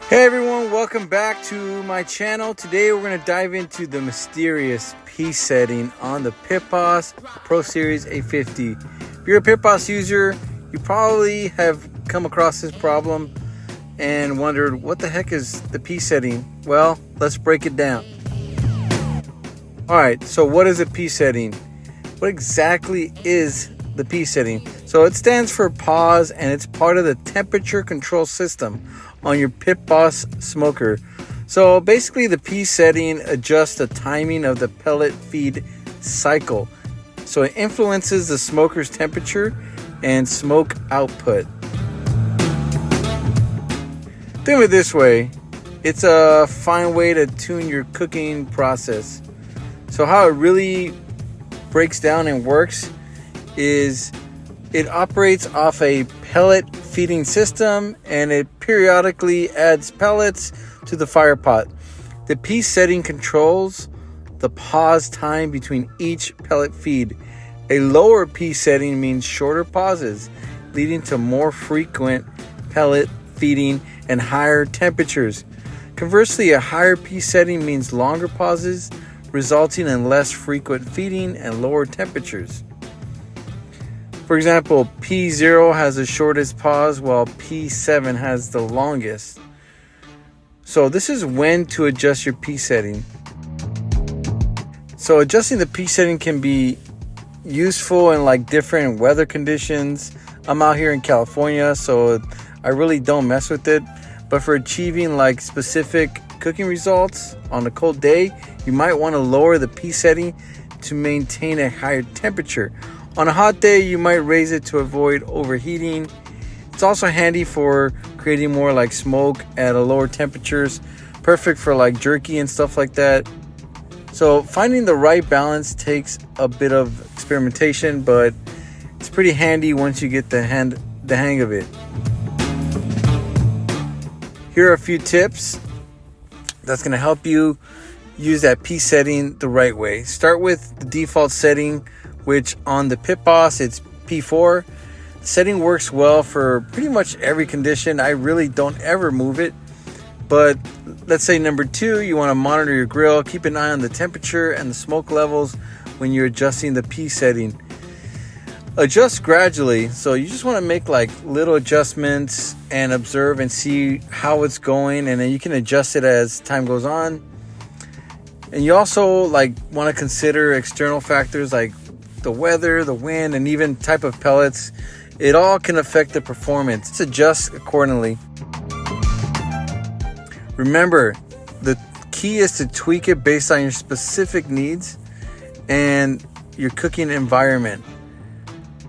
Hey everyone, welcome back to my channel. Today we're going to dive into the mysterious P setting on the Pit Boss Pro Series A50. If you're a Pit Boss user, you probably have come across this problem and wondered what the heck is the P setting. Well, let's break it down. Alright, so what is a P setting? What exactly is the P setting? So it stands for pause, and it's part of the temperature control system on your Pit Boss smoker. So basically the P setting adjusts the timing of the pellet feed cycle. So it influences the smoker's temperature and smoke output. Think of it this way. It's a fine way to tune your cooking process. So how it really breaks down and works is it operates off a pellet feeding system, and it periodically adds pellets to the fire pot. The P setting controls the pause time between each pellet feed. A lower P setting means shorter pauses, leading to more frequent pellet feeding and higher temperatures. Conversely, a higher P setting means longer pauses, resulting in less frequent feeding and lower temperatures. For example, P0 has the shortest pause while P7 has the longest. So this is when to adjust your P setting. So adjusting the P setting can be useful in like different weather conditions. I'm out here in California, so I really don't mess with it. But for achieving like specific cooking results on a cold day, you might want to lower the P setting to maintain a higher temperature. On a hot day, you might raise it to avoid overheating. It's also handy for creating more like smoke at a lower temperatures, perfect for like jerky and stuff like that. So finding the right balance takes a bit of experimentation, but it's pretty handy once you get the hang of it. Here are a few tips that's going to help you use that P setting the right way. Start with the default setting, which on the Pit Boss it's P4. The setting works well for pretty much every condition. I really don't ever move it. But let's say number 2, you want to monitor your grill. Keep an eye on the temperature and the smoke levels when you're adjusting the P setting. Adjust gradually. So you just want to make like little adjustments and observe and see how it's going, and then you can adjust it as time goes on. And you also like want to consider external factors like the weather, the wind, and even type of pellets. It all can affect the performance. Just adjust accordingly. Remember, the key is to tweak it based on your specific needs and your cooking environment.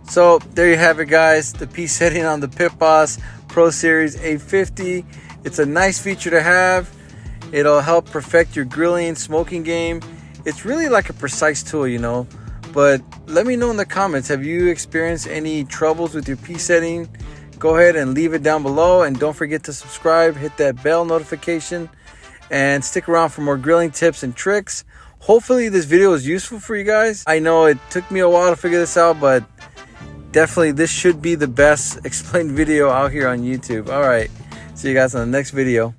So there you have it, guys. The P setting on the Pit Boss Pro Series A50. It's a nice feature to have. It'll help perfect your grilling, smoking game. It's really like a precise tool, you know. But let me know in the comments, have you experienced any troubles with your P setting? Go ahead and leave it down below, and don't forget to subscribe, hit that bell notification, and stick around for more grilling tips and tricks. Hopefully this video is useful for you guys. I know it took me a while to figure this out, but definitely this should be the best explained video out here on YouTube. All right, see you guys on the next video.